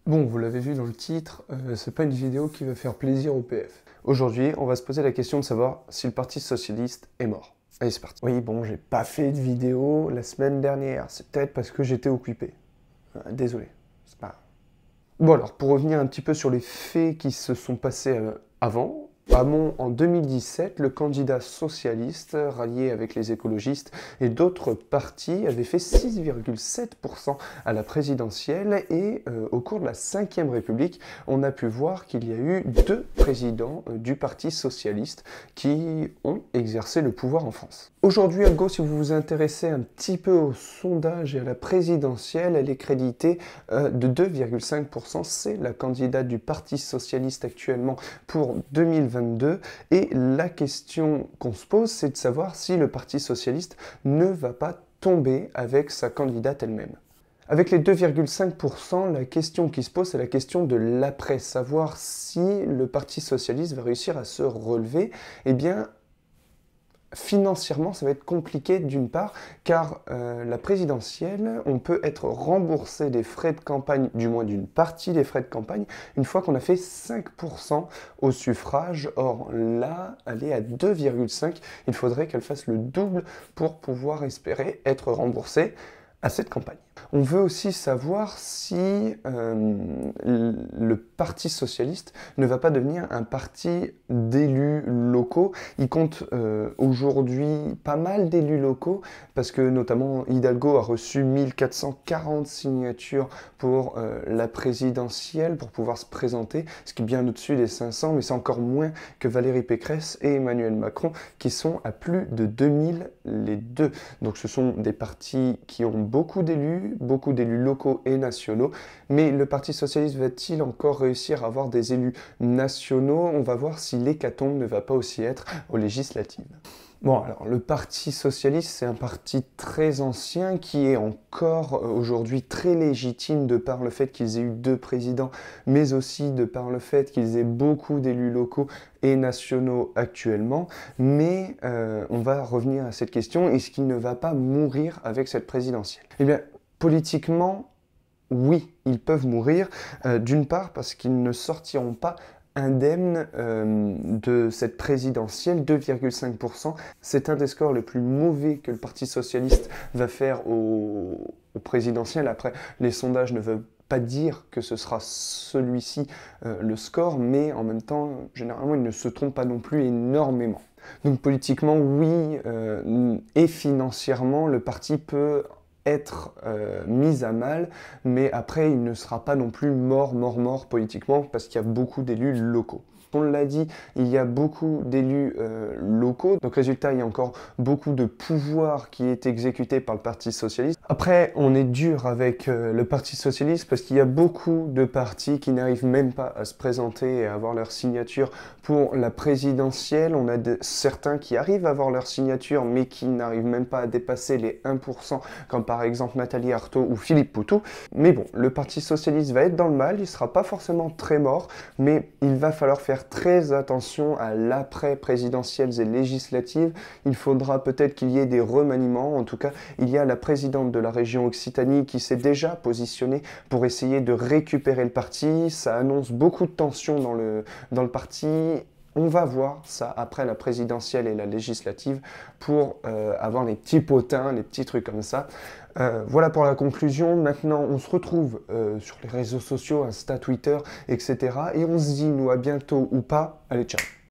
Bon, vous l'avez vu dans le titre, c'est pas une vidéo qui va faire plaisir au PF. Aujourd'hui, on va se poser la question de savoir si le Parti Socialiste est mort. Allez, c'est parti. Oui, bon, j'ai pas fait de vidéo la semaine dernière, c'est peut-être parce que j'étais occupé. Désolé, c'est pas grave. Bon alors, pour revenir un petit peu sur les faits qui se sont passés avant, en 2017, le candidat socialiste, rallié avec les écologistes et d'autres partis, avait fait 6,7% à la présidentielle et au cours de la Ve République, on a pu voir qu'il y a eu deux présidents du Parti socialiste qui ont exercé le pouvoir en France. Aujourd'hui, à gauche, si vous vous intéressez un petit peu au sondage et à la présidentielle, elle est créditée de 2,5%. C'est la candidate du Parti socialiste actuellement pour 2022. Et la question qu'on se pose, c'est de savoir si le Parti socialiste ne va pas tomber avec sa candidate elle-même. Avec les 2,5%, la question qui se pose, c'est la question de l'après, savoir si le Parti socialiste va réussir à se relever. Eh bien, financièrement, ça va être compliqué d'une part, car la présidentielle, on peut être remboursé des frais de campagne, du moins d'une partie des frais de campagne, une fois qu'on a fait 5% au suffrage. Or là, elle est à 2,5. Il faudrait qu'elle fasse le double pour pouvoir espérer être remboursée à cette campagne. On veut aussi savoir si le Parti socialiste ne va pas devenir un parti d'élus locaux. Il compte aujourd'hui pas mal d'élus locaux parce que notamment Hidalgo a reçu 1440 signatures pour la présidentielle pour pouvoir se présenter, ce qui est bien au-dessus des 500, mais c'est encore moins que Valérie Pécresse et Emmanuel Macron qui sont à plus de 2000 les deux. Donc ce sont des partis qui ont beaucoup d'élus locaux et nationaux, mais le Parti socialiste va-t-il encore réussir à avoir des élus nationaux? On va voir si l'hécatombe ne va pas aussi être aux législatives. Bon, alors le Parti socialiste, c'est un parti très ancien qui est encore aujourd'hui très légitime de par le fait qu'ils aient eu deux présidents, mais aussi de par le fait qu'ils aient beaucoup d'élus locaux et nationaux actuellement. Mais on va revenir à cette question, est-ce qu'il ne va pas mourir avec cette présidentielle? Eh bien, politiquement, oui, ils peuvent mourir, d'une part parce qu'ils ne sortiront pas indemne de cette présidentielle, 2,5%. C'est un des scores les plus mauvais que le Parti socialiste va faire au présidentiel. Après, les sondages ne veulent pas dire que ce sera celui-ci le score, mais en même temps, généralement, il ne se trompe pas non plus énormément. Donc politiquement, oui, et financièrement, le parti peut être mise à mal, mais après il ne sera pas non plus mort politiquement parce qu'il y a beaucoup d'élus locaux. On l'a dit, il y a beaucoup d'élus locaux, donc résultat, il y a encore beaucoup de pouvoir qui est exécuté par le Parti socialiste. Après, on est dur avec le Parti socialiste parce qu'il y a beaucoup de partis qui n'arrivent même pas à se présenter et à avoir leur signature pour la présidentielle. On a certains qui arrivent à avoir leur signature, mais qui n'arrivent même pas à dépasser les 1%, comme par exemple Nathalie Arthaud ou Philippe Poutou. Mais bon, le Parti socialiste va être dans le mal, il ne sera pas forcément très mort, mais il va falloir faire très attention à l'après-présidentielles et législatives. Il faudra peut-être qu'il y ait des remaniements. En tout cas, il y a la présidente de la région Occitanie qui s'est déjà positionnée pour essayer de récupérer le parti. Ça annonce beaucoup de tensions dans le parti. On va voir ça après la présidentielle et la législative pour avoir les petits potins, les petits trucs comme ça. Voilà pour la conclusion. Maintenant, on se retrouve sur les réseaux sociaux, Insta, Twitter, etc. Et on se dit, nous, à bientôt ou pas. Allez, ciao!